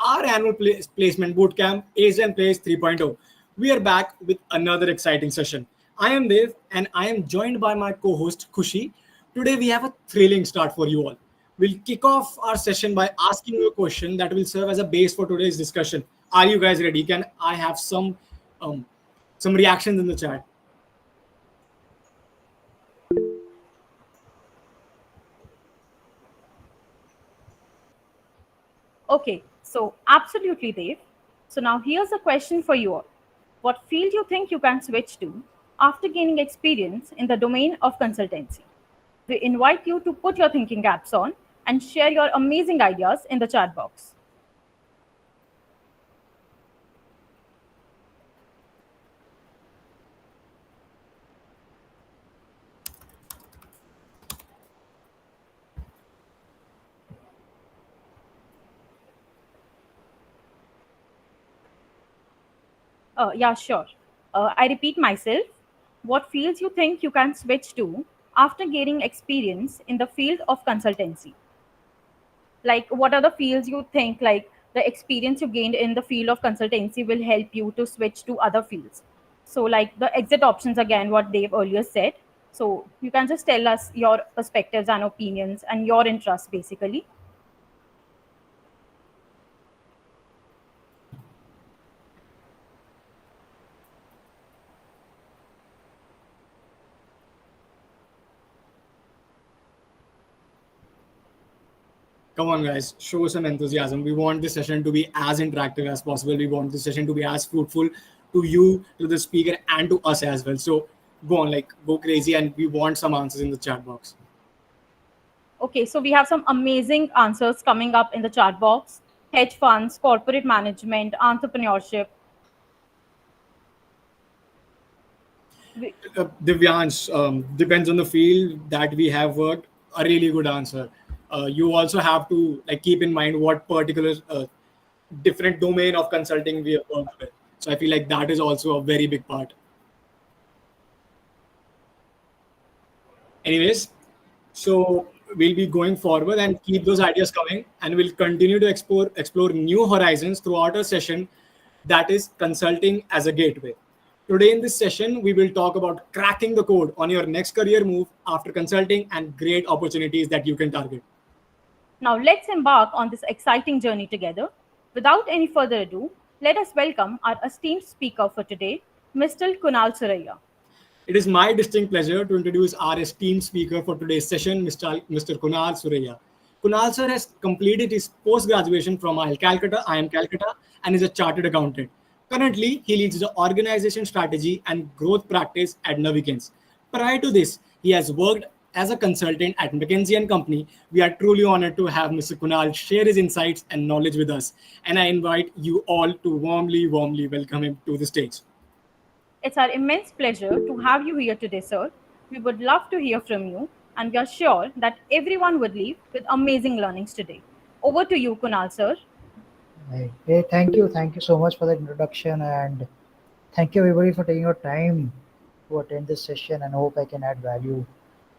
our annual placement bootcamp, Ace and Place 3.0. We are back with another exciting session. I am Dev and I am joined by my co host Kushi. Today we have a thrilling start for you all. We'll kick off our session by asking you a question that will serve as a base for today's discussion. Are you guys ready? Can I have um, some reactions in the chat? Okay, so absolutely, Dave. So now here's a question for you all. What field you think you can switch to after gaining experience in the domain of consultancy? We invite you to put your thinking caps on and share your amazing ideas in the chat box. Yeah, sure. I repeat myself. What fields you think you can switch to after gaining experience in the field of consultancy? Like, what are the fields you think, like, the experience you gained in the field of consultancy will help you to switch to other fields? So, like, the exit options, again, what Dave earlier said. So, you can just tell us your perspectives and opinions and your interests, basically. Come on, guys, show some enthusiasm. We want this session to be as interactive as possible. We want this session to be as fruitful to you, to the speaker, and to us as well. So go on, like, go crazy, and we want some answers in the chat box. Okay, so we have some amazing answers coming up in the chat box: hedge funds, corporate management, entrepreneurship. Divyansh, depends on the field that we have worked. A really good answer. You also have to like keep in mind what particular different domain of consulting we have worked with. So I feel like that is also a very big part. Anyways, so we'll be going forward and keep those ideas coming, and we'll continue to explore new horizons throughout our session, that is consulting as a gateway. Today in this session, we will talk about cracking the code on your next career move after consulting and great opportunities that you can target. Now, let's embark on this exciting journey together. Without any further ado, let us welcome our esteemed speaker for today, Mr. Kunal Suraiya. It is my distinct pleasure to introduce our esteemed speaker for today's session, Mr. Kunal Suraiya. Kunal sir has completed his post-graduation from IIM Calcutta, and is a chartered accountant. Currently, he leads the organization strategy and growth practice at Navikens. Prior to this, he has worked as a consultant at McKinsey and Company. We are truly honored to have Mr. Kunal share his insights and knowledge with us, and I invite you all to warmly welcome him to the stage. It's our immense pleasure to have you here today, sir. We would love to hear from you, and we are sure that everyone would leave with amazing learnings today. Over to you, Kunal, sir. Right. Hey, thank you so much for the introduction, and thank you everybody for taking your time to attend this session, and hope I can add value.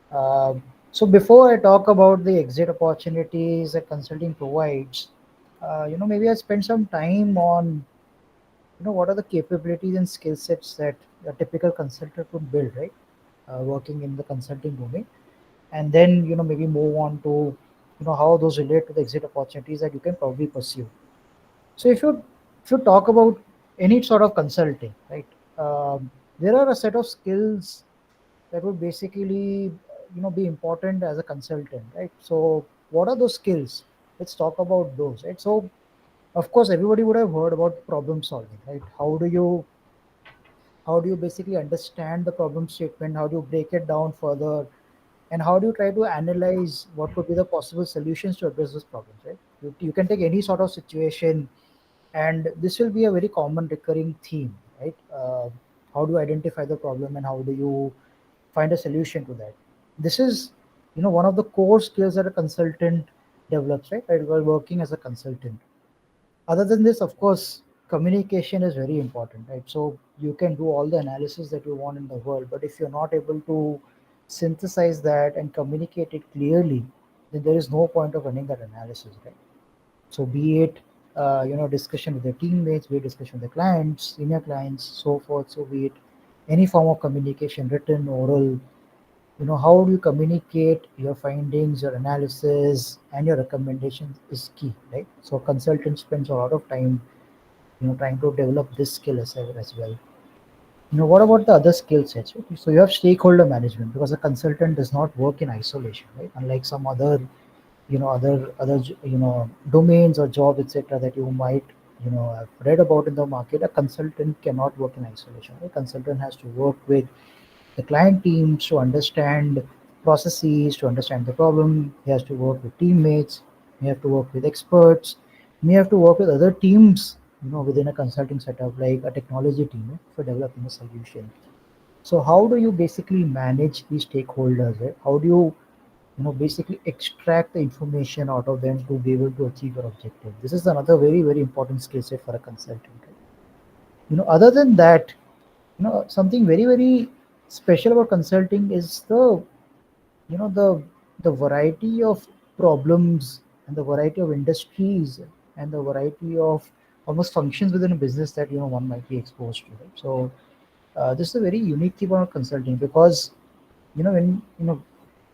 So before I talk about the exit opportunities that consulting provides, maybe I spend some time on, what are the capabilities and skill sets that a typical consultant would build, right? Working in the consulting domain, and then maybe move on to, how those relate to the exit opportunities that you can probably pursue. So if you talk about any sort of consulting, right, there are a set of skills that would basically be important as a consultant, right? So what are those skills? Let's talk about those, right? So of course everybody would have heard about problem solving, right? How do you basically understand the problem statement? How do you break it down further? And how do you try to analyze what could be the possible solutions to address those problems, right? You can take any sort of situation, and this will be a very common recurring theme, right? How do you identify the problem, and how do you find a solution to that? This is one of the core skills that a consultant develops, right, while working as a consultant. Other than this, of course, communication is very important, right? So you can do all the analysis that you want in the world, but if you're not able to synthesize that and communicate it clearly, then there is no point of running that analysis, right? So be it discussion with the teammates, be it discussion with the clients, senior clients, so forth. So be it any form of communication, written, oral, how do you communicate your findings, your analysis, and your recommendations is key, right? So consultant spends a lot of time, trying to develop this skill as well. What about the other skill sets? Okay, so you have stakeholder management because a consultant does not work in isolation, right? Unlike some other, domains or job, etc., that you might, have read about in the market. A consultant cannot work in isolation. A consultant has to work with the client teams to understand processes, to understand the problem. He has to work with teammates. He have to work with experts. He have to work with other teams, within a consulting setup, like a technology team, for developing a solution. So how do you basically manage these stakeholders? Right? How do you, basically extract the information out of them to be able to achieve your objective? This is another very, very important skill set for a consultant. Right? Other than that, something very, very special about consulting is you know the the variety of problems and the variety of industries and the variety of almost functions within a business that one might be exposed to, right? So this is a very unique thing about consulting because when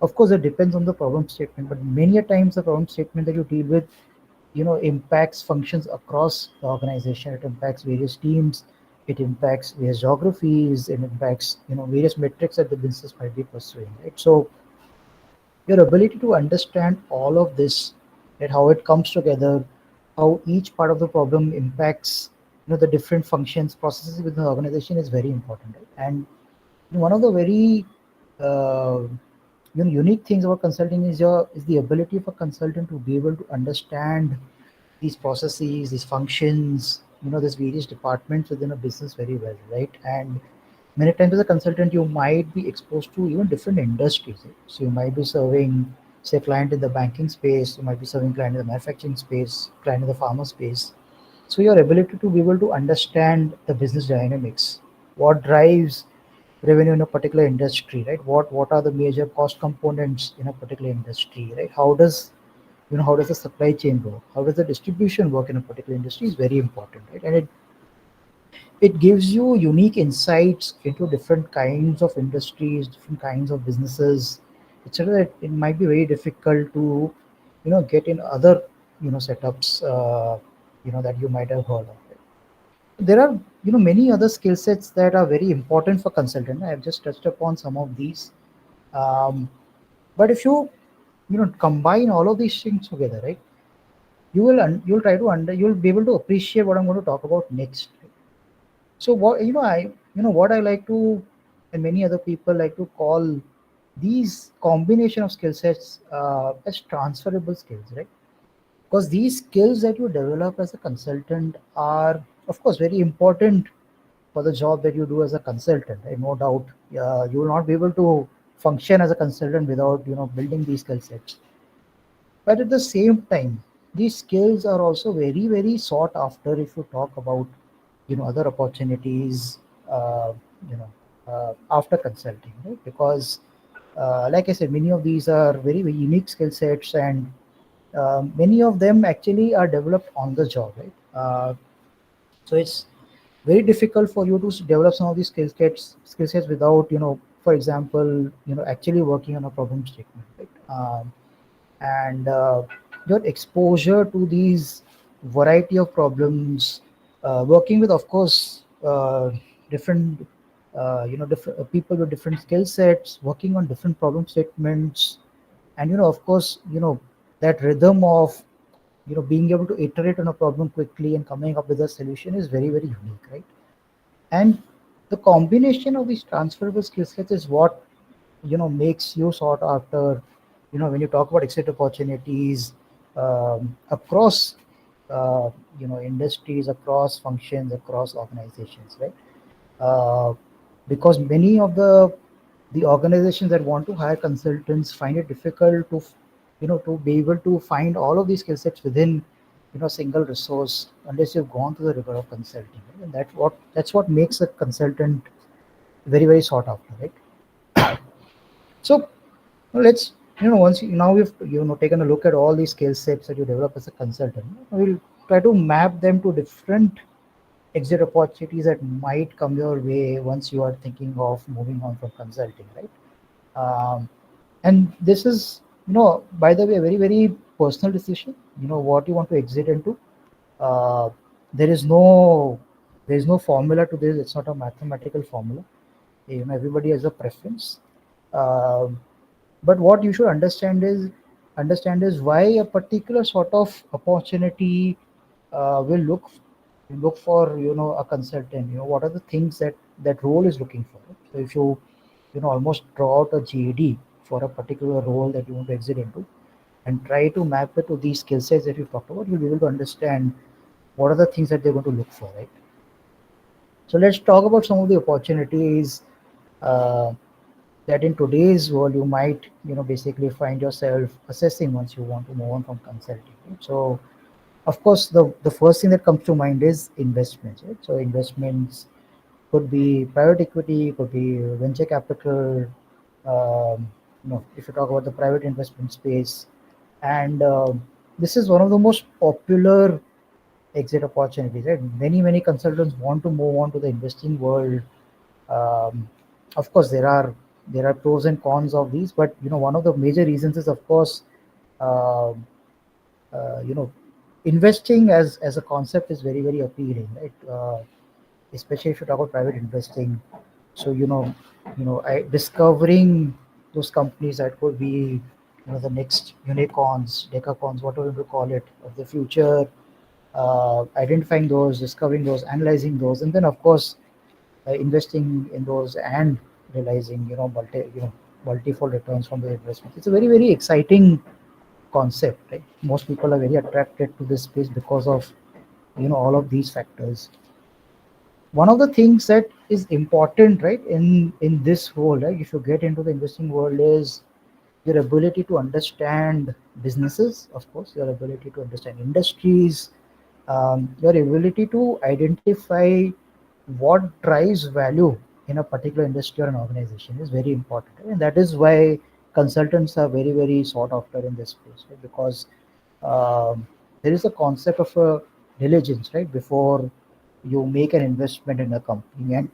of course it depends on the problem statement, but many a times the problem statement that you deal with impacts functions across the organization. It impacts various teams, it impacts various geographies, it impacts various metrics that the business might be pursuing, right? So your ability to understand all of this, that how it comes together, how each part of the problem impacts the different functions, processes within the organization, is very important, right? And one of the very uh, unique things about consulting is the ability of a consultant to be able to understand these processes, these functions, these various departments within a business very well, right? And many times as a consultant, you might be exposed to even different industries. Right? So you might be serving, say, client in the banking space, you might be serving client in the manufacturing space, client in the pharma space. So your ability to be able to understand the business dynamics, what drives revenue in a particular industry, right? What are the major cost components in a particular industry, right? How does the supply chain work? How does the distribution work in a particular industry is very important, right? And it gives you unique insights into different kinds of industries, different kinds of businesses, etc. It might be very difficult to get in other setups that you might have heard of. There are many other skill sets that are very important for consultant. I have just touched upon some of these, um, but if you combine all of these things together, right, you'll try to you'll be able to appreciate what I'm going to talk about next. So what what I like to, and many other people like to call these combination of skill sets as transferable skills, right? Because these skills that you develop as a consultant are, of course, very important for the job that you do as a consultant. Right? No doubt, you will not be able to function as a consultant without building these skill sets. But at the same time, these skills are also very, very sought after if you talk about other opportunities, uh, you know after consulting, right? Because like I said, many of these are very, very unique skill sets, and many of them actually are developed on the job, right? So it's very difficult for you to develop some of these skill sets without for example actually working on a problem statement, right? And your exposure to these variety of problems, working with, of course, different different people with different skill sets, working on different problem statements, and of course, that rhythm of being able to iterate on a problem quickly and coming up with a solution is very, very unique, right? And the combination of these transferable skill sets is what makes you sought after when you talk about exit opportunities across industries, across functions, across organizations, right? uh, because many of the organizations that want to hire consultants find it difficult to to be able to find all of these skill sets within single resource unless you've gone through the rigor of consulting, right? And that's what makes a consultant very, very sought after, right? So let's once now we've taken a look at all these skill sets that you develop as a consultant, we'll try to map them to different exit opportunities that might come your way once you are thinking of moving on from consulting, right? And this is, by the way, a very, very personal decision. What you want to exit into. Uh, there is no there is no formula to this. It's not a mathematical formula. Everybody has a preference. Um but what you should understand is why a particular sort of opportunity will look for a consultant. What are the things that role is looking for. So if you almost draw out a JD for a particular role that you want to exit into and try to map it to these skill sets that you've talked about, you'll be able to understand what are the things that they're going to look for, right? So let's talk about some of the opportunities uh, that in today's world you might basically find yourself assessing once you want to move on from consulting, right? So of course the first thing that comes to mind is investments, right? So investments could be private equity, could be venture capital. If you talk about the private investment space, and this is one of the most popular exit opportunities, right? Many consultants want to move on to the investing world. um, of course there are pros and cons of these, but one of the major reasons is, of course, um uh, you know investing as a concept is very, very appealing, right? Especially if you talk about private investing. So discovering those companies that could be the next unicorns, decacorns, whatever you call it, of the future. Identifying those, discovering those, analyzing those, and then of course investing in those and realizing multifold returns from the investment. It's a very, very exciting concept, right? Most people are very attracted to this space because of all of these factors. One of the things that is important, right, in this world, right, if you get into the investing world, is your ability to understand businesses, of course, your ability to understand industries, your ability to identify what drives value in a particular industry or an organization is very important, right? And that is why consultants are very, very sought after in this space, right? Because um, there is a concept of a diligence, right, before you make an investment in a company. And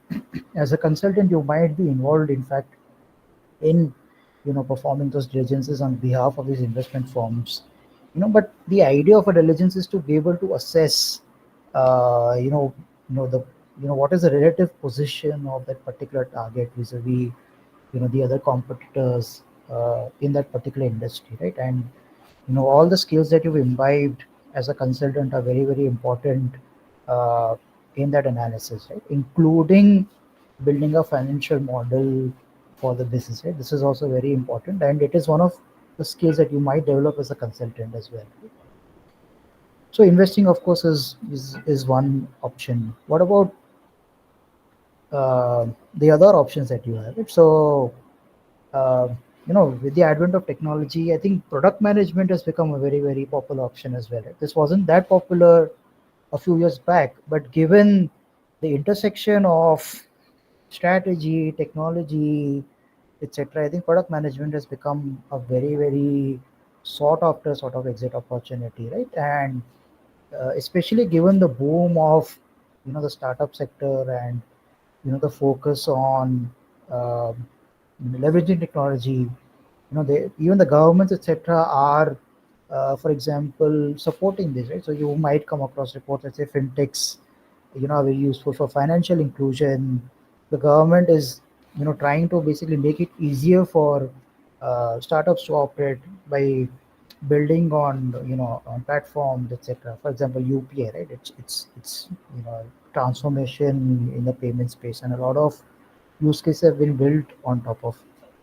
as a consultant you might be involved, in fact, in performing those diligences on behalf of these investment firms. But the idea of a diligence is to be able to assess uh, you know the what is the relative position of that particular target vis-a-vis the other competitors in that particular industry, right? And all the skills that you've imbibed as a consultant are very, very important uh, in that analysis, right? Including building a financial model for the business, right? This is also very important, and it is one of the skills that you might develop as a consultant as well, right? So investing, of course, is one option. What about the other options that you have, right? So uh, with the advent of technology, I think product management has become a very, very popular option as well, right? This wasn't that popular a few years back, but given the intersection of strategy, technology, etc., I think product management has become a very, very sought after sort of exit opportunity, right? And especially given the boom of the startup sector, and the focus on um leveraging technology. Even the governments, etc., are for example supporting this, right? So you might come across reports that say fintechs are very useful for financial inclusion. The government is trying to basically make it easier for startups to operate by building on on platforms, etc. For example, UPI, right? It's transformation in the payment space, and a lot of use cases have been built on top of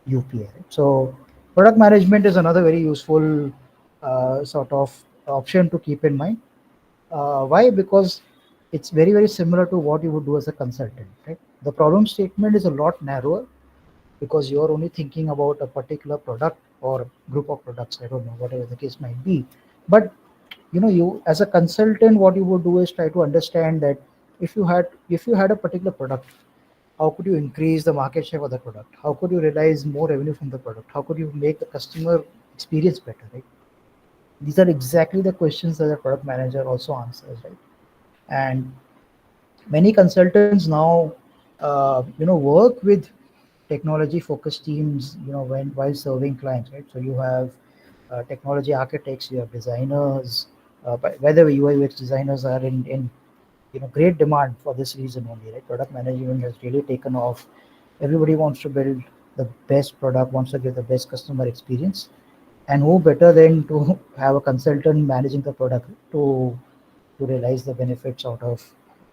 UPI, right? So product management is another very useful sort of option to keep in mind. Why? Because it's very, very similar to what you would do as a consultant, right? The problem statement is a lot narrower because you're only thinking about a particular product or group of products. I don't know, whatever the case might be. But you as a consultant, what you would do is try to understand that if you had a particular product, how could you increase the market share for the product? How could you realize more revenue from the product? How could you make the customer experience better, right? These are exactly the questions that the product manager also answers, right? And many consultants now, work with technology focused teams, when while serving clients, right? So you have technology architects, you have designers, but whether UI UX designers are in great demand for this reason only, right? Product management has really taken off. Everybody wants to build the best product, wants to give the best customer experience, and who better than to have a consultant managing the product to realize the benefits out of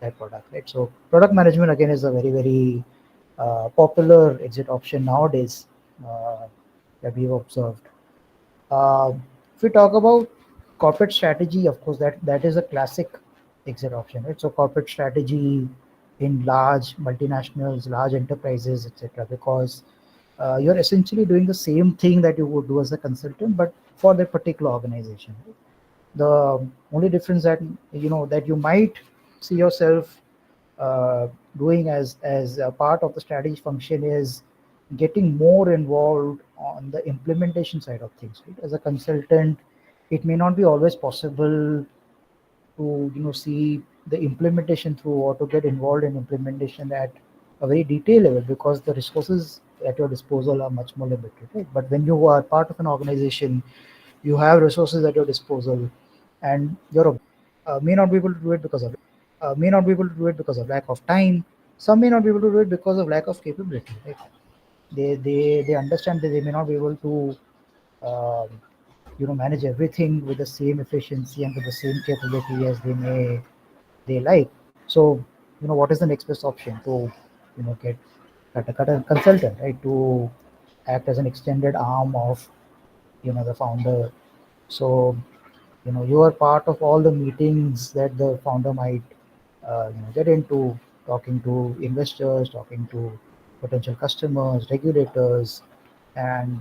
that product, right? So product management again is a very popular exit option nowadays, uh, that we've observed. uh, if we talk about corporate strategy, of course, that is a classic exit option, right? So corporate strategy in large multinationals, large enterprises, etc., because you're essentially doing the same thing that you would do as a consultant, but for that particular organization, right? The only difference that you might see yourself uh, doing as a part of the strategy function is getting more involved on the implementation side of things, right? As a consultant, it may not be always possible to see the implementation through or to get involved in implementation at a very detailed level, because the resources at your disposal are much more limited, right? But when you are part of an organization, you have resources at your disposal, and your may not be able to do it because of lack of time. Some may not be able to do it because of lack of capability, right? They understand that they may not be able to um, manage everything with the same efficiency and with the same capability as they like. So what is the next best option? To get cut a consultant, right? To act as an extended arm of the founder. So you are part of all the meetings that the founder might get into, talking to investors, talking to potential customers, regulators, and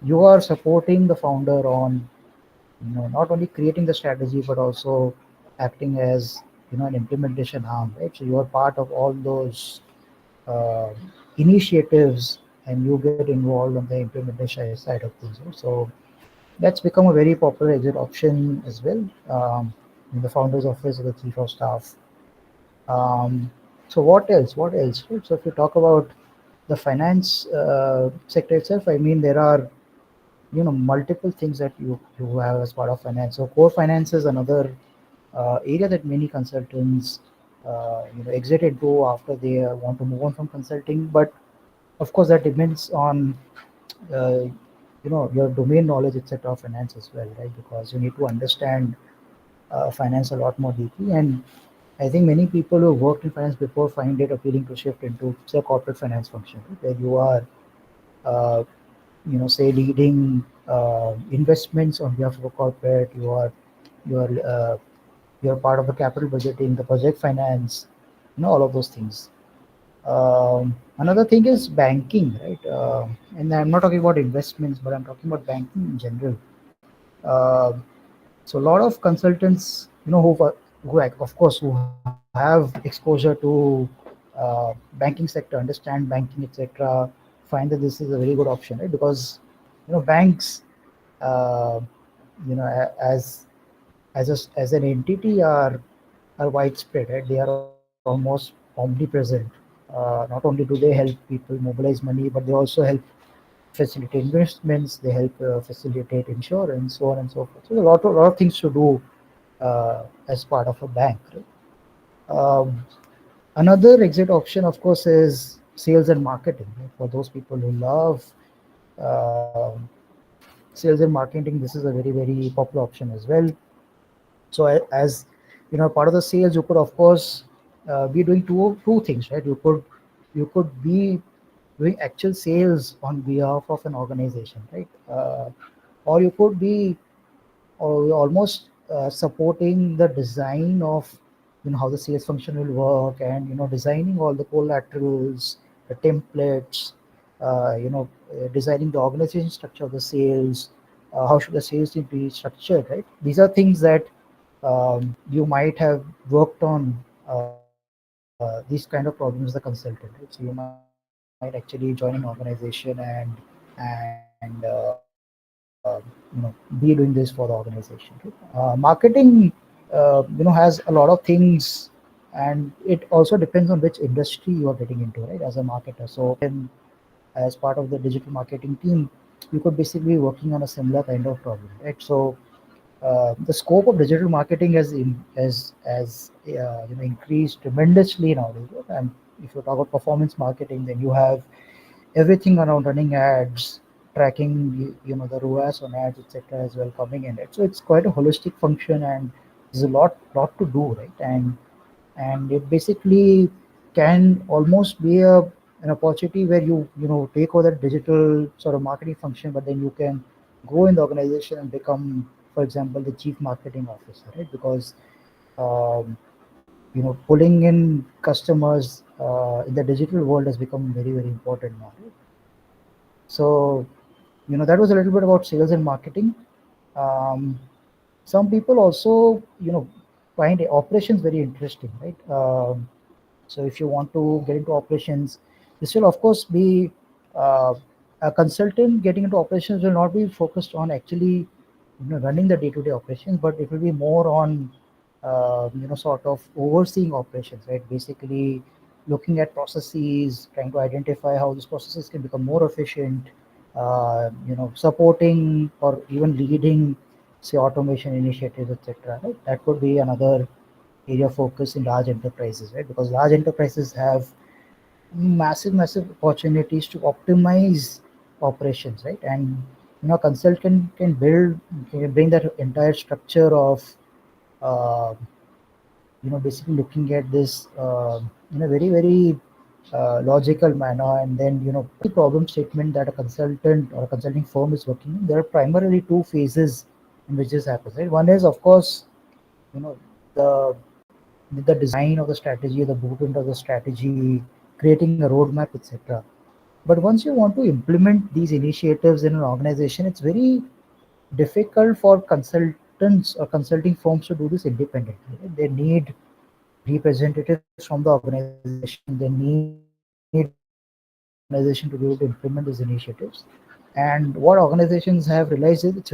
you are supporting the founder on not only creating the strategy but also acting as an implementation arm, right? So you are part of all those uh, initiatives, and you get involved on the implementation side of things, right? So that's become a very popular exit option as well, in the founder's office or the chief of staff. Um, so what else? What else? Right? So if you talk about the finance sector itself, I mean there are multiple things that you have as part of finance. So core finance is another area that many consultants exit into after they want to move on from consulting. But of course, that depends on uh, your domain knowledge, etc., of finance as well, right? Because you need to understand finance a lot more deeply. And I think many people who worked in finance before find it appealing to shift into say corporate finance function, right? Where you are uh, say leading investments on behalf of a corporate. You are part of the capital budgeting, the project finance, all of those things. Another thing is banking, right? And I'm not talking about investments, but I'm talking about banking in general. Uh, so a lot of consultants, of course, who have exposure to banking sector, understand banking, etc., find that this is a very good option, right? Because banks, uh, as an entity are widespread, right? They are almost omnipresent. Not only do they help people mobilize money, but they also help facilitate investments. They help facilitate insurance, so on and so forth. So a lot of things to do as part of a bank. Right? Another exit option, of course, is sales and marketing. Right? For those people who love um sales and marketing, this is a very popular option as well. So as part of the sales, you could of course be doing two things, right? You could be doing actual sales on behalf of an organization, right? Or you could be almost supporting the design of how the sales function will work, and designing all the collaterals, the templates, designing the organization structure of the sales. How should the sales team be structured, right? These are things that you might have worked on these kind of problems as a consultant, right? So you might actually join an organization and work on be doing this for the organization. Right? Marketing, has a lot of things, and it also depends on which industry you are getting into, right? As a marketer, so as part of the digital marketing team, you could basically be working on a similar kind of problem, right? So the scope of digital marketing has increased tremendously nowadays. Right? And if you talk about performance marketing, then you have everything around running ads, tracking the ROAS on ads, etc. as well coming in it. So it's quite a holistic function, and there's a lot to do, right? And it basically can almost be an opportunity where you take over that digital sort of marketing function, but then you can go in the organization and become, for example, the chief marketing officer, right? Because um, pulling in customers in the digital world has become very, very important now, right? So that was a little bit about sales and marketing. um, some people also find operations very interesting, right? So if you want to get into operations, this will of course be uh, a consultant getting into operations will not be focused on actually running the day-to-day operations, but it will be more on sort of overseeing operations, right? Basically looking at processes, trying to identify how these processes can become more efficient, supporting or even leading, say, automation initiatives, etc. Right? That could be another area of focus in large enterprises, right? Because large enterprises have massive opportunities to optimize operations, right? And consultant can bring that entire structure of uh, basically looking at this in a very logical manner, and then the problem statement that a consultant or a consulting firm is working in. There are primarily two phases in which this happens, right? One is, of course, you know the the design of the strategy, the blueprint of the strategy, creating a roadmap, etc. But once you want to implement these initiatives in an organization, it's very difficult for consultants or consulting firms to do this independently. They need representatives from the organization. They need representatives from the organization to be able to implement these initiatives. And what organizations have realized is it's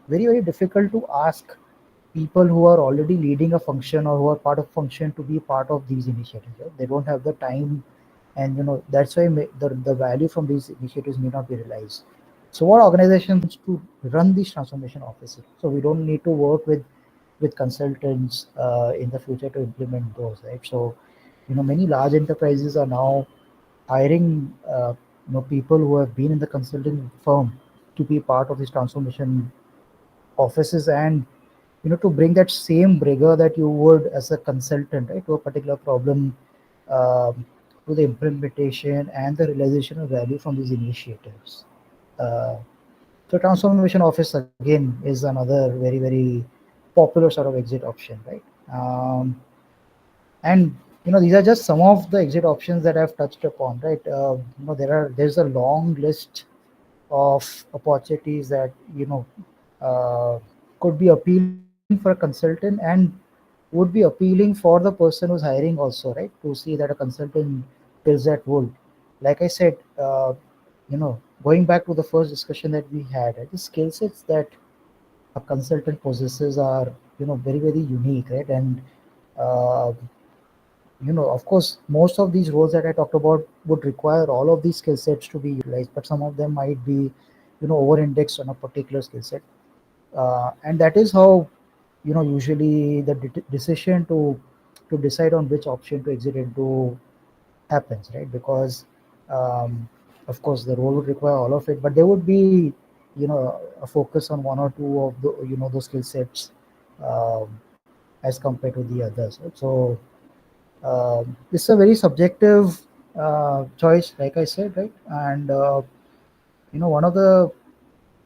very difficult to ask people who are already leading a function or who are part of function to be part of these initiatives. Right? They don't have the time, and that's why the value from these initiatives may not be realized. So what organizations to run these transformation offices? So we don't need to work with consultants in the future to implement those, right? So many large enterprises are now hiring people who have been in the consulting firm to be part of these transformation offices, and to bring that same rigor that you would as a consultant, right, to a particular problem, um, to the implementation and the realization of value from these initiatives. uh, so transformation office again is another very popular sort of exit option, right? And these are just some of the exit options that I've touched upon, right? There's a long list of opportunities that uh, could be appealing for a consultant, and would be appealing for the person who's hiring also, right? To see that a consultant fills that role. Like I said, going back to the first discussion that we had, right, the skill sets that a consultant possesses are very unique, right? And uh, of course, most of these roles that I talked about would require all of these skill sets to be utilized, but some of them might be, over indexed on a particular skill set. And that is how, usually the decision to decide on which option to exit into happens, right? Because, um, of course, the role would require all of it, but there would be, a focus on one or two of the, those skill sets um, as compared to the others. Right? So, this is a very subjective choice, like I said, right? And one of the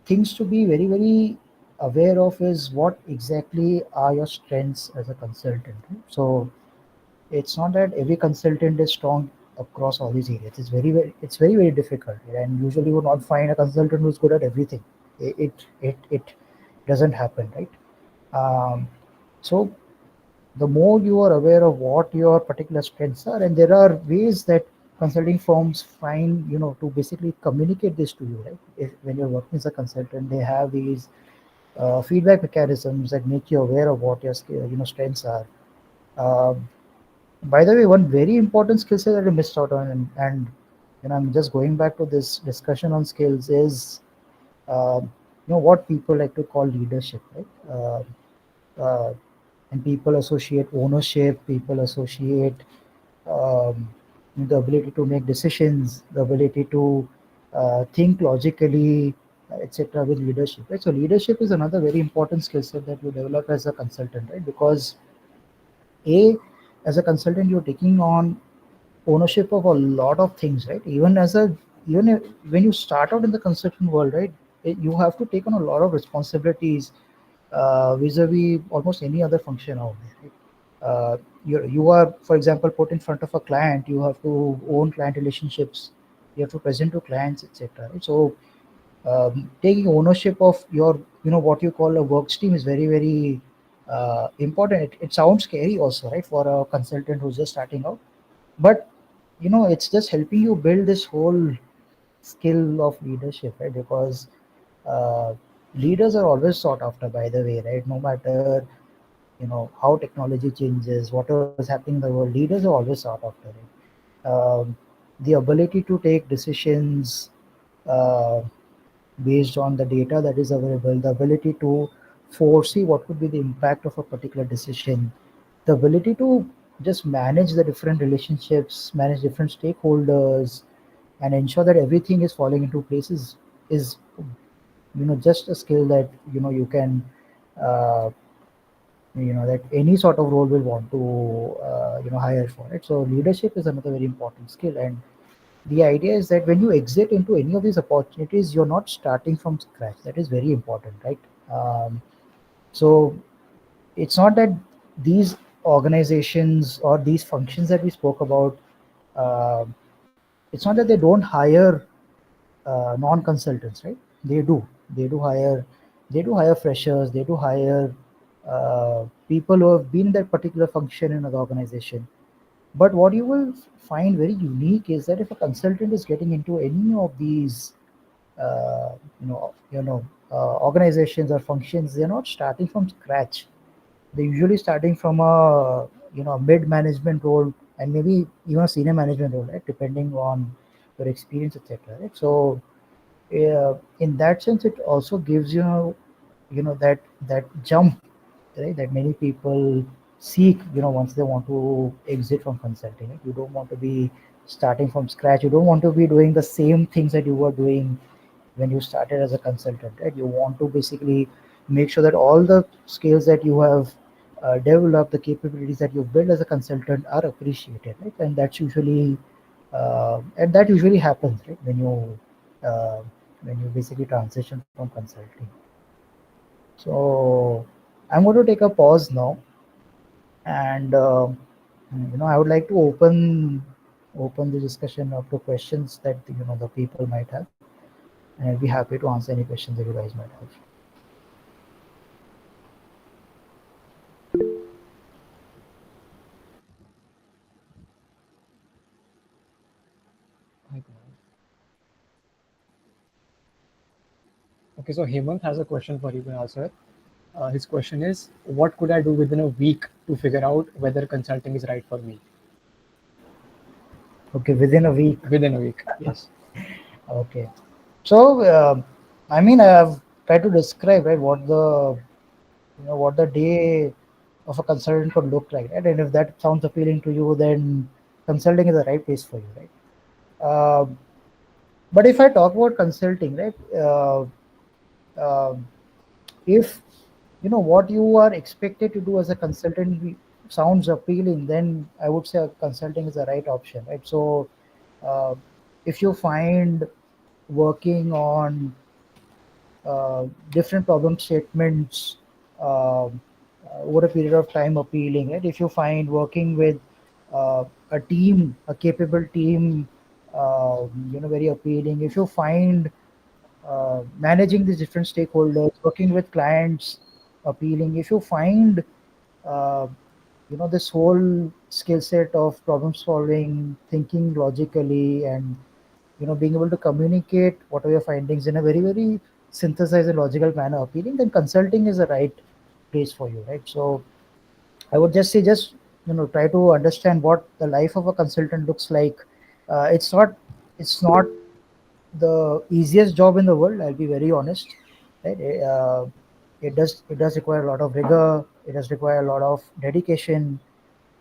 things to be very aware of is what exactly are your strengths as a consultant. Right? So it's not that every consultant is strong across all these areas. It's very difficult, and usually you will not find a consultant who's good at everything. It doesn't happen, right? Um, so the more you are aware of what your particular strengths are, and there are ways that consulting firms find, to basically communicate this to you, right? When you're working as a consultant, they have these feedback mechanisms that make you aware of what your strengths are. Um by the way, one very important skill set that I missed out on, and I'm just going back to this discussion on skills is, what people like to call leadership, right? Uh, and people associate ownership, people associate um, the ability to make decisions, the ability to think logically, etc., with leadership, right? So leadership is another very important skill set that you develop as a consultant, right? Because a as a consultant, you're taking on ownership of a lot of things, right? When you start out in the consulting world, right, you have to take on a lot of responsibilities vis-a-vis almost any other function out there, right? You are, for example, put in front of a client. You have to own client relationships. You have to present to clients, etc. Right? So taking ownership of your, what you call a work stream is very, very important. It sounds scary also, right, for a consultant who's just starting out, but it's just helping you build this whole skill of leadership, right? Because uh, leaders are always sought after, by the way, right? No matter how technology changes, whatever's happening in the world, leaders are always sought after, right? The ability to take decisions uh, based on the data that is available, the ability to foresee what could be the impact of a particular decision, the ability to just manage the different relationships, manage different stakeholders, and ensure that everything is falling into places is just a skill that you can uh, that any sort of role will want to hire for it. So leadership is another very important skill, and the idea is that when you exit into any of these opportunities, you're not starting from scratch. That is very important, right? So it's not that these organizations or these functions that we spoke about, uh, it's not that they don't hire non-consultants, right? They do hire they do hire freshers, they do hire people who have been in that particular function in an organization. But what you will find very unique is that if a consultant is getting into any of these uh, organizations or functions, they're not starting from scratch. They're usually starting from a mid management role, and maybe even a senior management role, right, depending on your experience, etc., right? So in that sense, it also gives that jump, right, that many people seek once they want to exit from consulting, right? You don't want to be starting from scratch. You don't want to be doing the same things that you were doing when you started as a consultant, right? You want to basically make sure that all the skills that you have developed, the capabilities that you build as a consultant are appreciated, right? And that usually happens, right, uh, when you basically transition from consulting. So I'm going to take a pause now, and I would like to open the discussion up to questions that the people might have, and I'd be happy to answer any questions that you guys might have. Hi, Kunal. Okay, so Hemant has a question for you, Kunal sir. His question is, what could I do within a week to figure out whether consulting is right for me? Okay, within a week. Within a week, yes. Okay, so I mean, I've tried to describe, right, what the day of a consultant could look like, right? And if that sounds appealing to you, then consulting is the right place for you, right? Um but if I talk about consulting, right, um if what you are expected to do as a consultant sounds appealing, then I would say consulting is the right option, right? So uh, if you find working on different problem statements over a period of time appealing, right? If you find working with a team, a capable team, very appealing. If you find managing these different stakeholders, working with clients appealing. If you find uh, this whole skill set of problem solving, thinking logically, and being able to communicate what are your findings in a very very synthesized and logical manner appealing, then consulting is the right place for you, right? So I would just say, just try to understand what the life of a consultant looks like. It's not the easiest job in the world. I'll be very honest. Right? It does require a lot of rigor. It does require a lot of dedication.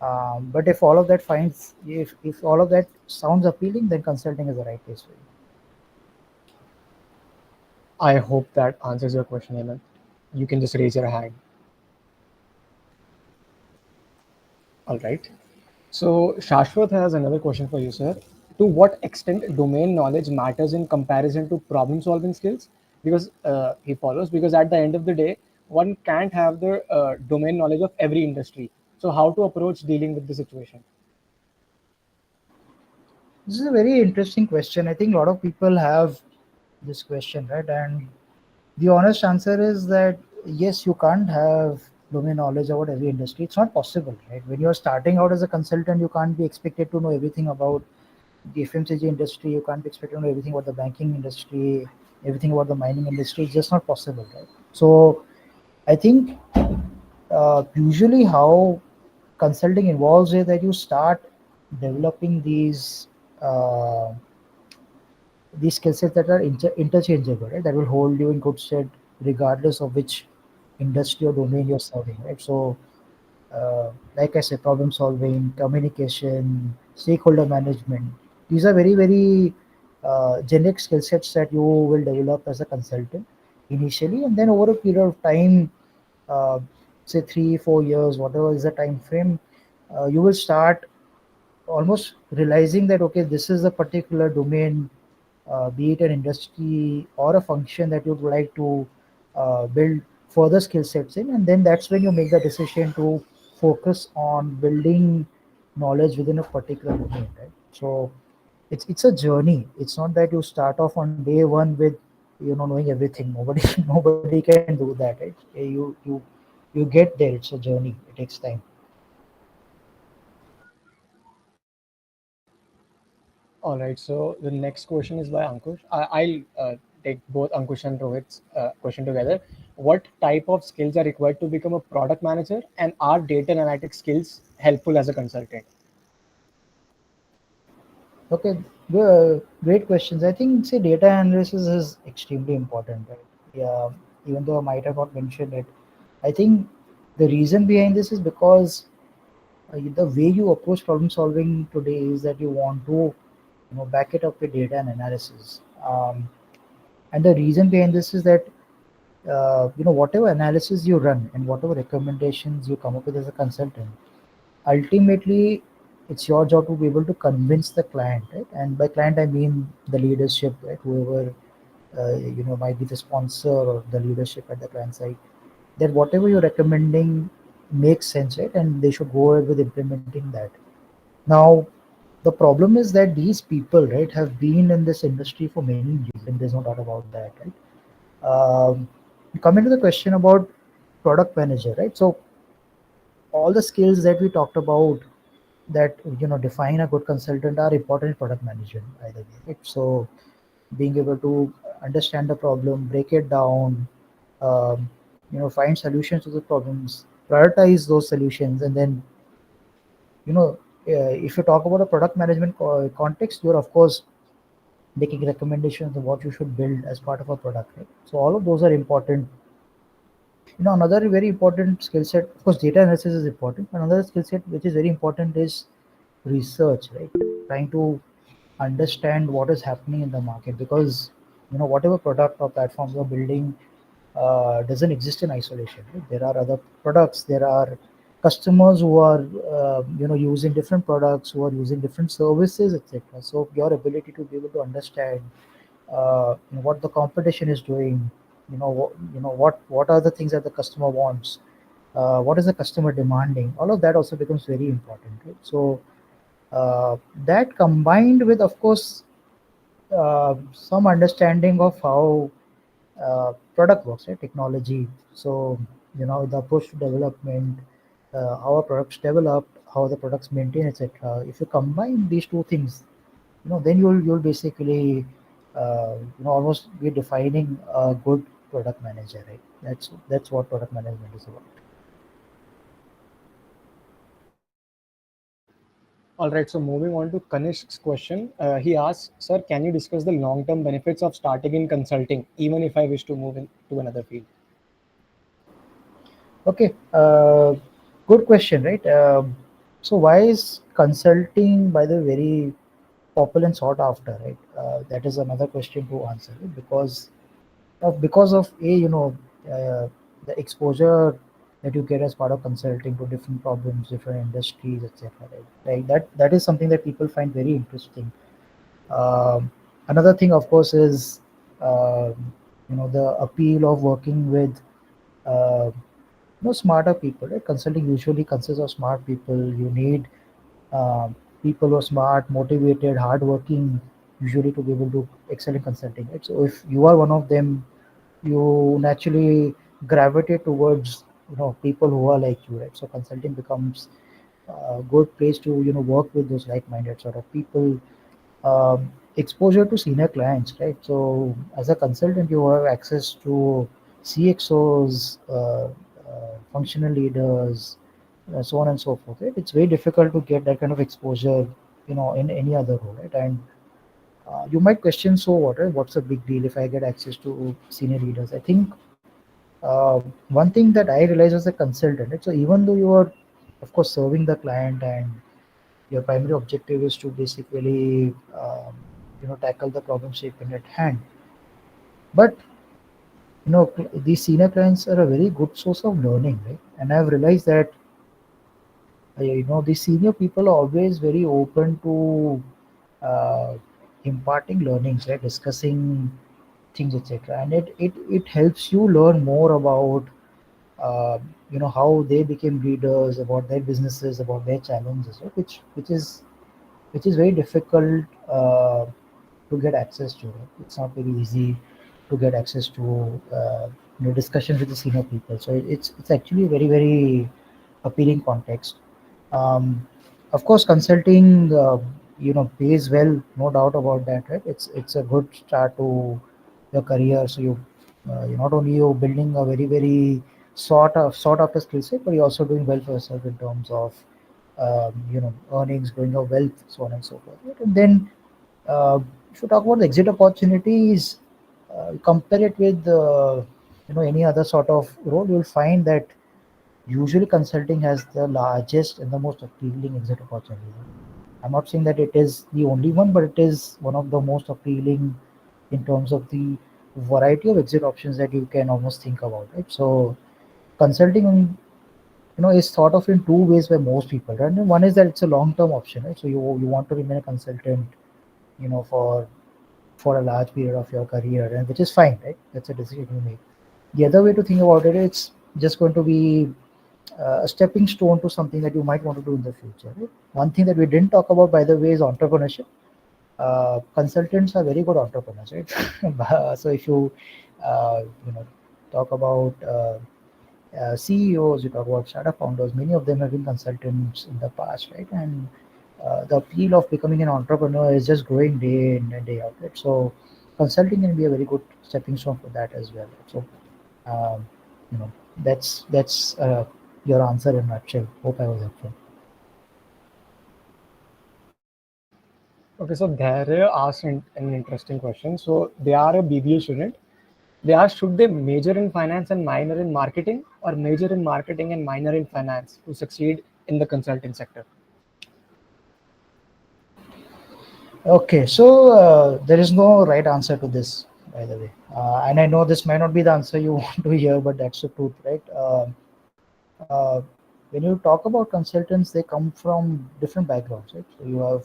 But if all of that finds, if all of that sounds appealing, then consulting is the right place for you. I hope that answers your question, Hemant. You can just raise your hand. All right. So Shashwat has another question for you, sir. To what extent domain knowledge matters in comparison to problem-solving skills? Because he follows, because at the end of the day, one can't have the domain knowledge of every industry. So how to approach dealing with the situation? This is a very interesting question. I think a lot of people have this question, right? And the honest answer is that yes, you can't have domain knowledge about every industry. It's not possible, right? When you're starting out as a consultant, you can't be expected to know everything about the FMCG industry. You can't be expected to know everything about the banking industry, everything about the mining industry. It's just not possible, right? So I think usually how consulting involves is that you start developing uh, these skill sets that are interchangeable, right? That will hold you in good stead regardless of which industry or domain you're serving, right? So, like I said, problem solving, communication, stakeholder management. These are very, very generic skill sets that you will develop as a consultant initially, and then over a period of time, uh, say 3 4 years, whatever is the time frame, you will start almost realizing that okay, this is a particular domain, be it an industry or a function that you'd like to build further skill sets in, and then that's when you make the decision to focus on building knowledge within a particular domain, right? So it's a journey. It's not that you start off on day one with knowing everything. Nobody nobody can do that, right? You get there. It's a journey. It takes time. All right. So the next question is by Ankush. I'll take both Ankush and Rohit's question together. What type of skills are required to become a product manager, and are data analytics skills helpful as a consultant? Okay, great questions. I think say data analysis is extremely important, right? Yeah, even though I might have not mentioned it, I think the reason behind this is because the way you approach problem solving today is that you want to back it up with data and analysis. And the reason behind this is that whatever analysis you run and whatever recommendations you come up with as a consultant, ultimately it's your job to be able to convince the client, right? And by client I mean the leadership, right? Whoever might be the sponsor or the leadership at the client side, that whatever you're recommending makes sense, right? And they should go ahead with implementing that. Now the problem is that these people, right, have been in this industry for many years, and there's no doubt about that, right? Coming to the question about product manager, right? So all the skills that we talked about that define a good consultant are important in product management either way, right? So being able to understand the problem, break it down, um, find solutions to the problems, prioritize those solutions, and then if you talk about a product management context, you're of course making recommendations of what you should build as part of a product, right? So all of those are important. Another very important skill set, of course, data analysis is important. Another skill set which is very important is research, right? Trying to understand what is happening in the market, because whatever product or platform you're building doesn't exist in isolation, right? There are other products, there are customers who are using different products, who are using different services, etc. So your ability to be able to understand what the competition is doing, what are the things that the customer wants, what is the customer demanding, all of that also becomes very important, right? So that combined with, of course, some understanding of how product works, right? Technology. So the approach to development, how our products develop, how the products maintain, etc. If you combine these two things, then you'll basically almost be defining a good product manager, right? That's what product management is about. All right, so moving on to Kanish's question, he asks, "Sir, can you discuss the long-term benefits of starting in consulting, even if I wish to move into another field?" Okay, good question, right? So why is consulting, by the way, very popular and sought after, right? That is another question to answer, right? Because of the exposure that you get as part of consulting to different problems, different industries, etc. Right? Like that is something that people find very interesting. Another thing, of course, is the appeal of working with uh, smarter people, right? Consulting usually consists of smart people. You need um, people who are smart, motivated, hardworking, usually to be able to excel in consulting, right? So if you are one of them, you naturally gravitate towards people who are like you, right? So consulting becomes a good place to work with those like-minded sort of people. Exposure to senior clients, right? So as a consultant, you have access to CXOs, functional leaders, so on and so forth. Right? It's very difficult to get that kind of exposure, in any other role, right? And you might question, so what? Right? What's the big deal if I get access to senior leaders? I think one thing that I realized as a consultant, right? So even though you are, of course, serving the client and your primary objective is to basically tackle the problem statement at hand, but these senior clients are a very good source of learning, right? And I've realized that the senior people are always very open to uh, imparting learnings, right? Discussing things, etc. And it helps you learn more about uh, how they became leaders, about their businesses, about their challenges, right? Which is very difficult to get access to. Right? It's not very easy to get access to discussions with the senior people. So it's actually a very very appealing context. Um, of course, consulting pays well, no doubt about that. Right? It's a good start to your career. So you not only you building a very very sought after skill set, but you're also doing well for yourself in terms of earnings, growing your wealth, so on and so forth. Right? And then uh, if you talk about the exit opportunities, compare it with any other sort of role, you'll find that usually consulting has the largest and the most appealing exit opportunity. I'm not saying that it is the only one, but it is one of the most appealing in terms of the variety of exit options that you can almost think about. Right? So consulting is thought of in two ways by most people, right? And one is that it's a long term option, right? So you want to remain a consultant for a large period of your career, and which is fine, right? That's a decision you make. The other way to think about it, it's just going to be a stepping stone to something that you might want to do in the future, right? One thing that we didn't talk about, by the way, is entrepreneurship. Consultants are very good entrepreneurs, right? So if you uh, you know talk about CEOs, you talk about startup founders, many of them have been consultants in the past, right? And the appeal of becoming an entrepreneur is just growing day in and day out, right? So consulting can be a very good stepping stone for that as well. So um, you know that's your answer in a nutshell. Hope I was helpful. Okay, so Dharya asked an interesting question. So they are a BBA student. They asked, should they major in finance and minor in marketing, or major in marketing and minor in finance to succeed in the consulting sector? Okay, so there is no right answer to this, by the way, and I know this might not be the answer you want to hear, but that's the truth, right? Uh, when you talk about consultants, they come from different backgrounds, right? So you have,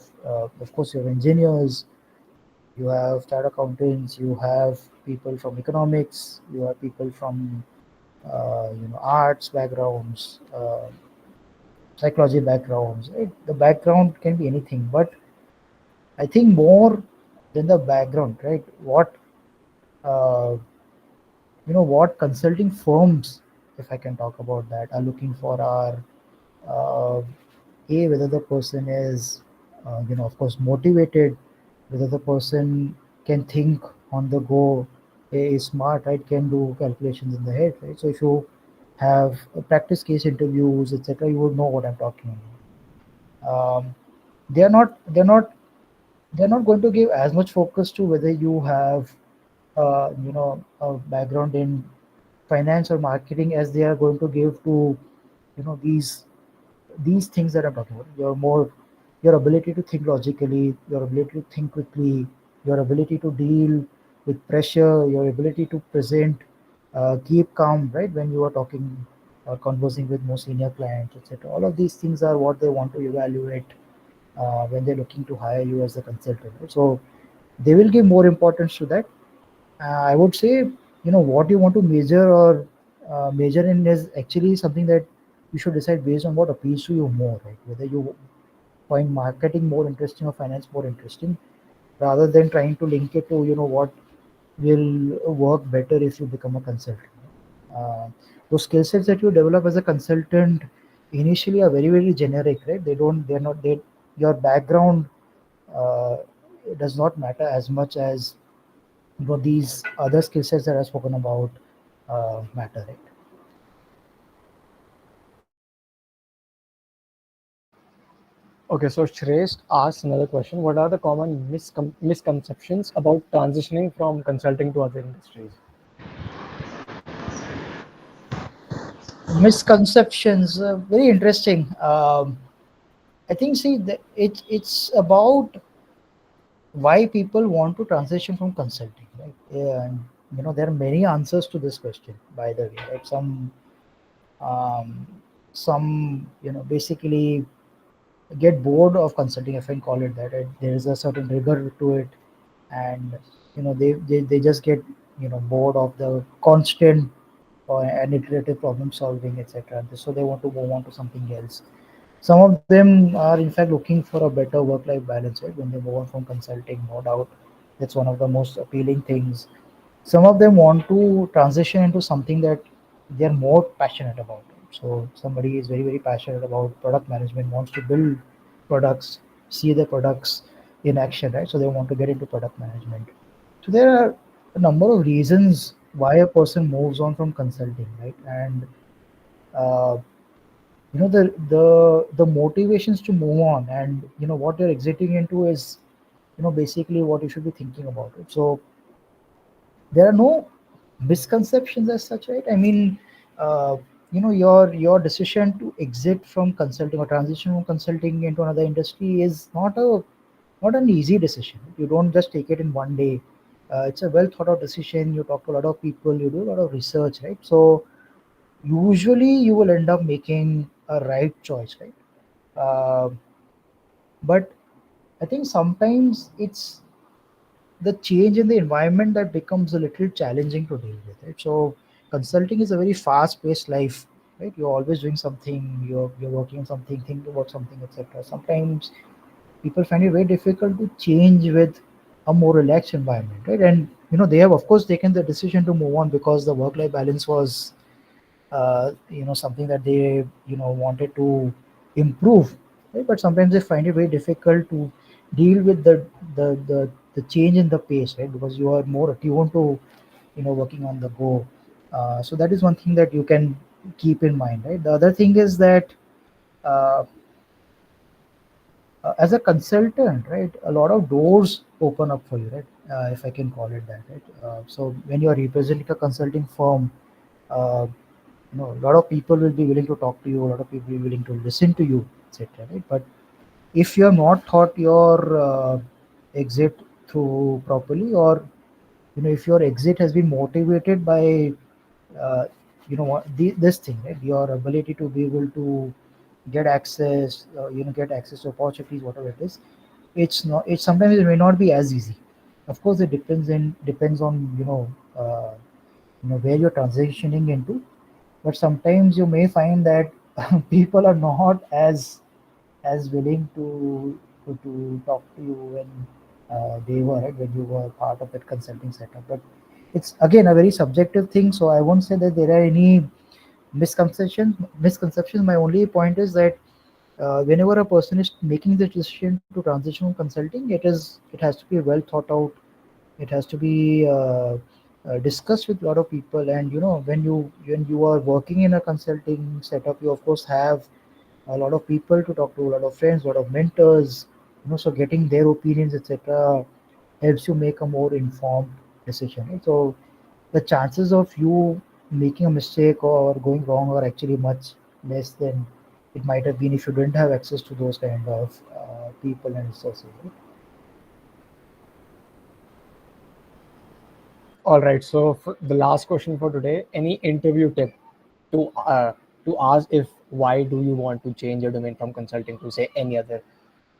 of course, you have engineers, you have chartered accountants, you have people from economics, you have people from arts backgrounds, psychology backgrounds. Right? The background can be anything, but I think more than the background, right? Uh, what consulting firms, if I can talk about that, are looking for are uh, whether the person is of course motivated, whether the person can think on the go, is smart, right, can do calculations in the head, right. So if you have practice case interviews, etc., you would know what I'm talking about. They're not going to give as much focus to whether you have a background in finance or marketing as they are going to give to these things that I'm talking about. Your ability to think logically, your ability to think quickly, your ability to deal with pressure, your ability to present, keep calm, right, when you are talking or conversing with more senior clients, etc. All of these things are what they want to evaluate when they're looking to hire you as a consultant. Right? So they will give more importance to that. I would say, what you want to measure or major in is actually something that you should decide based on what appeals to you more, right? Whether you find marketing more interesting or finance more interesting, rather than trying to link it to what will work better if you become a consultant. Uh, those skill sets that you develop as a consultant initially are very very generic, right? They're not they Your background uh, does not matter as much as these other skill sets that I've spoken about matter, right? Okay, so Shresh asks another question. What are the common misconceptions about transitioning from consulting to other industries? Misconceptions, very interesting. I think, see, it's about why people want to transition from consulting, right? Yeah, and there are many answers to this question, by the way, right? Um, some basically get bored of consulting, if I can call it that, right? There is a certain rigor to it, and they just get bored of the constant and iterative problem solving, etc. So they want to move on to something else. Some of them are in fact looking for a better work life balance, right, when they move on from consulting, no doubt. That's one of the most appealing things. Some of them want to transition into something that they're more passionate about. So somebody is very very passionate about product management, wants to build products, see the products in action, right? So they want to get into product management. So there are a number of reasons why a person moves on from consulting, right? And uh, the motivations to move on, and what you're exiting into is basically what you should be thinking about it. So there are no misconceptions as such, right? I mean, uh, your decision to exit from consulting or transition from consulting into another industry is not an easy decision. You don't just take it in one day. It's a well thought out decision. You talk to a lot of people, you do a lot of research, right? So usually you will end up making a right choice, right? uh, but I think sometimes it's the change in the environment that becomes a little challenging to deal with, right? So consulting is a very fast paced life, right? You're always doing something, you're working on something, thinking about something, etc. Sometimes people find it very difficult to change with a more relaxed environment, right? And they have of course taken the decision to move on because the work life balance was something that they wanted to improve, right? But sometimes they find it very difficult to deal with the change in the pace, right? Because you are more attuned to working on the go. So that is one thing that you can keep in mind, right? The other thing is that uh, as a consultant, right, a lot of doors open up for you, right? If I can call it that, right? So when you are representing a consulting firm, uh, a lot of people will be willing to talk to you, a lot of people will be willing to listen to you, etc., right? But if you have not thought your exit through properly, or if your exit has been motivated by uh, this thing, right, your ability to be able to get access to opportunities, whatever it is, it's sometimes it may not be as easy. Of course it depends on where you're transitioning into, but sometimes you may find that people are not as willing to talk to you when they were, right, when you were part of that consulting setup. But it's again a very subjective thing, so I won't say that there are any Misconceptions. My only point is that whenever a person is making the decision to transition from consulting, it has to be well thought out. It has to be discussed with a lot of people. And when you are working in a consulting setup, you of course have a lot of people to talk to, a lot of friends, a lot of mentors. So getting their opinions, etc., helps you make a more informed decision, right? So the chances of you making a mistake or going wrong are actually much less than it might have been if you didn't have access to those kind of people and resources, right? All right. So for the last question for today, any interview tip to ask if why do you want to change your domain from consulting to say any other,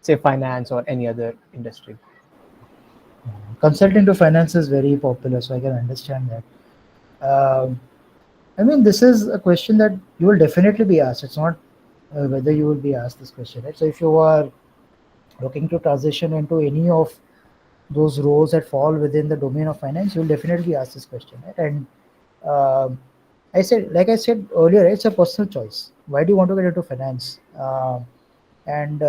say finance or any other industry? Consulting to finance is very popular, so I can understand that. I mean, this is a question that you will definitely be asked. It's not whether you will be asked this question, right? So if you are looking to transition into any of those roles that fall within the domain of finance, you'll definitely be asked this question, right? And um like I said earlier, it's a personal choice. Why do you want to get into finance? And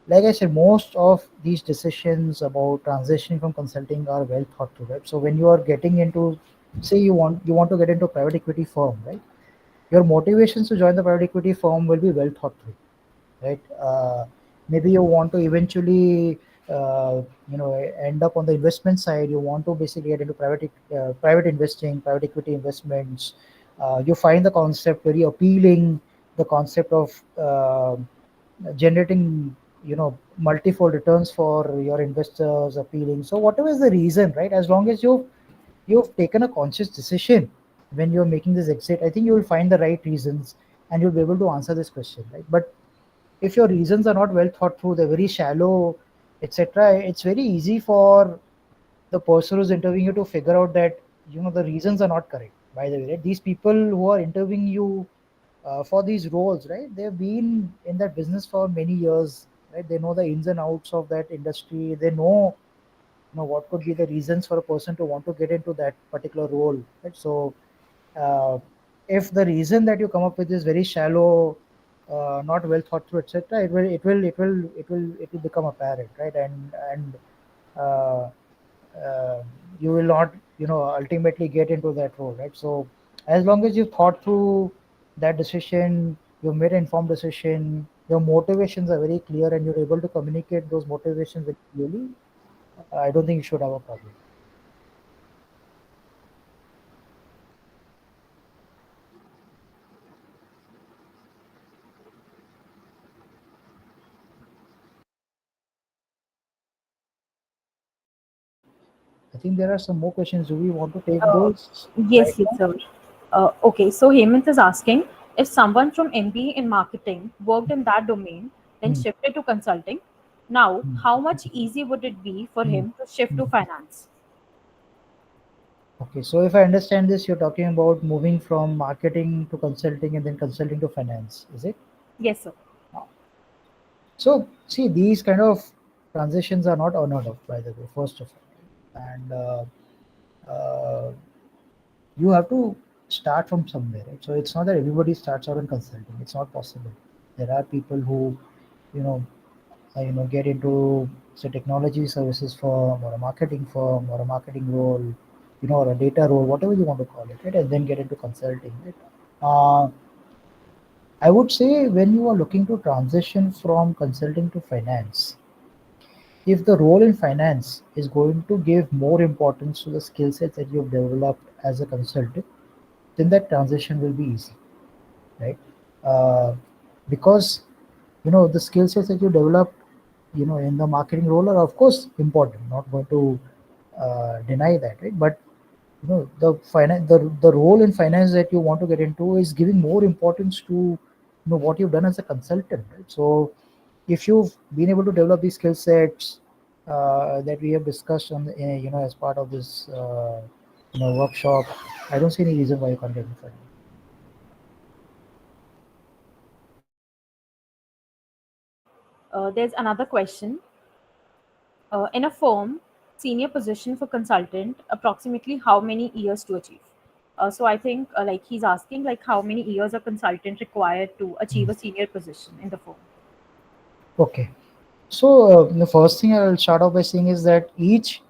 Like I said, most of these decisions about transitioning from consulting are well thought through, right? So when you are getting into, say, you want to get into a private equity firm, right? Your motivations to join the private equity firm will be well thought through, right? Maybe you want to eventually, end up on the investment side. You want to basically get into private investing, private equity investments. You find the concept very appealing. The concept of generating, multifold returns for your investors appealing. So whatever is the reason, right? As long as you've taken a conscious decision when you're making this exit, I think you will find the right reasons and you'll be able to answer this question, right? But if your reasons are not well thought through, they're very shallow, etc., it's very easy for the person who's interviewing you to figure out that the reasons are not correct. By the way, right? These people who are interviewing you for these roles, right? They've been in that business for many years, right? They know the ins and outs of that industry. They know, what could be the reasons for a person to want to get into that particular role, right? So uh, if the reason that you come up with is very shallow, not well thought through, etc., it will become apparent, right? And uh, uh, you will not, ultimately get into that role, right? So as long as you thought through that decision, you made an informed decision, your motivations are very clear, and you're able to communicate those motivations very clearly, I don't think you should have a problem. I think there are some more questions. Do we want to take Uh, those right yes, yes, now? sir. Okay, so Hemant is asking if someone from MBA in marketing worked in that domain, then Hmm. shifted to consulting. Now, Hmm. how much easy would it be for Hmm. him to shift Hmm. to finance? Okay, so if I understand this, you're talking about moving from marketing to consulting and then consulting to finance, is it? Yes, sir. So, see, these kind of transitions are not unheard of, by the way, first of all. And you have to start from somewhere, right? So, it's not that everybody starts out in consulting, it's not possible. There are people who, you know, get into, say, technology services firm or a marketing firm or a marketing role, or a data role, whatever you want to call it, right? And then get into consulting, right? Uh, I would say when you are looking to transition from consulting to finance, if the role in finance is going to give more importance to the skill sets that you've developed as a consultant, then that transition will be easy, right? Uh, because the skill sets that you develop, in the marketing role are of course important. Not going to deny that, right? But the role in finance that you want to get into is giving more importance to what you've done as a consultant, right? So if you've been able to develop these skill sets that we have discussed on as part of this workshop, I don't see any reason why you can't get into finance. There's another question. In a firm, senior position for consultant, approximately how many years to achieve? So I think like he's asking like how many years a consultant required to achieve a senior position in the firm. Okay. So the first thing I'll start off by saying is that each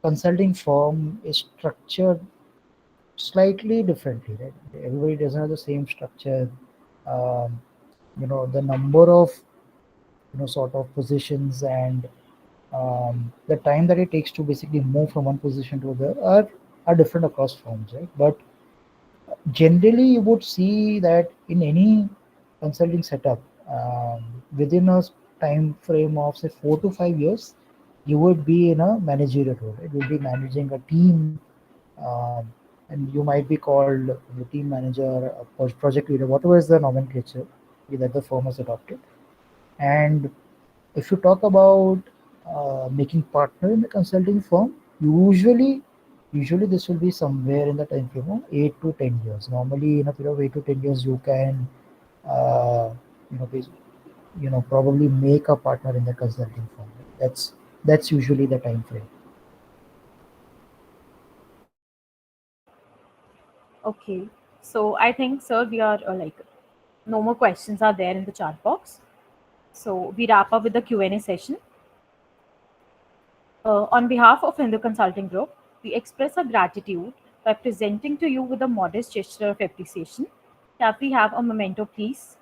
consulting firm is structured slightly differently, right? Everybody doesn't have the same structure. Um, the number of sort of positions and the time that it takes to basically move from one position to other are different across firms, right? But generally, you would see that in any consulting setup, within a time frame of say 4 to 5 years, you would be in a managerial role. It will be managing a team, um, and you might be called the team manager, a project leader, whatever is the nomenclature that the firm has adopted. And if you talk about making partner in the consulting firm, usually this will be somewhere in the time frame of 8 to 10 years. Normally, in a period of 8 to 10 years, you can uh, you know bas- probably make a partner in the consulting firm. That's usually the time frame. Okay. So I think, sir, we are like no more questions are there in the chat box. So we wrap up with the Q&A session. On behalf of Hindu Consulting Group, we express our gratitude by presenting to you with a modest gesture of appreciation. Can we have a memento, please?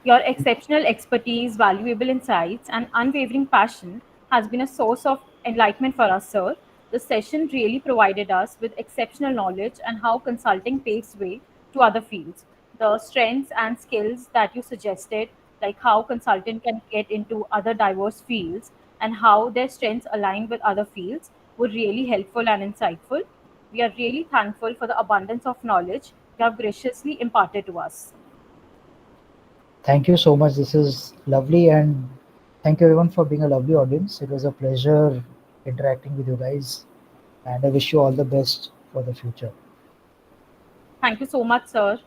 Your exceptional expertise, valuable insights, and unwavering passion has been a source of enlightenment for us, sir. The session really provided us with exceptional knowledge and how consulting paves way to other fields. The strengths and skills that you suggested, like how consultant can get into other diverse fields and how their strengths align with other fields, were really helpful and insightful. We are really thankful for the abundance of knowledge you have graciously imparted to us. Thank you so much. This is lovely, and thank you everyone for being a lovely audience. It was a pleasure interacting with you guys, and I wish you all the best for the future. Thank you so much, sir.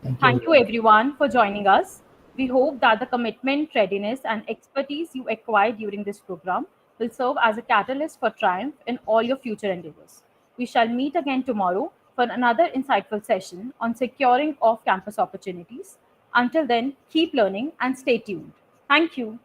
Thank you Thank you, everyone. everyone, for joining us. We hope that the commitment, readiness, and expertise you acquired during this program will serve as a catalyst for triumph in all your future endeavors. We shall meet again tomorrow for another insightful session on securing off campus opportunities. Until then, keep learning and stay tuned. Thank you.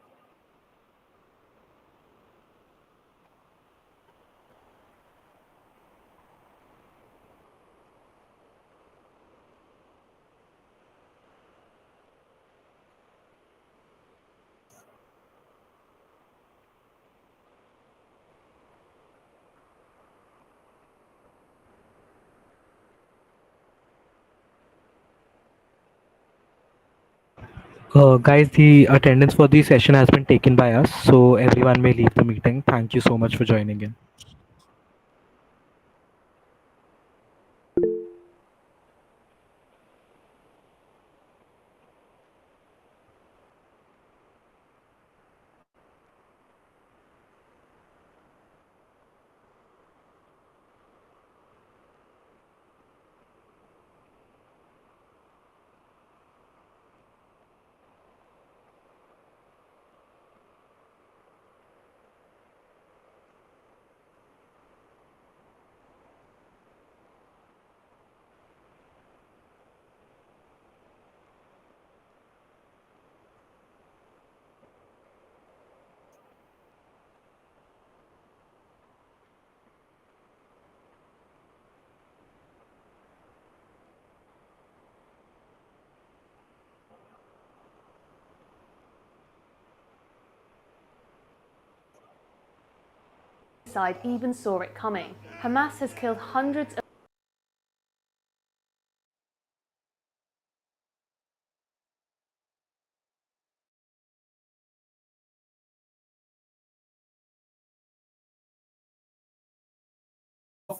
Guys, the attendance for the session has been taken by us, so everyone may leave the meeting. Thank you so much for joining in. Side even saw it coming. Hamas has killed hundreds of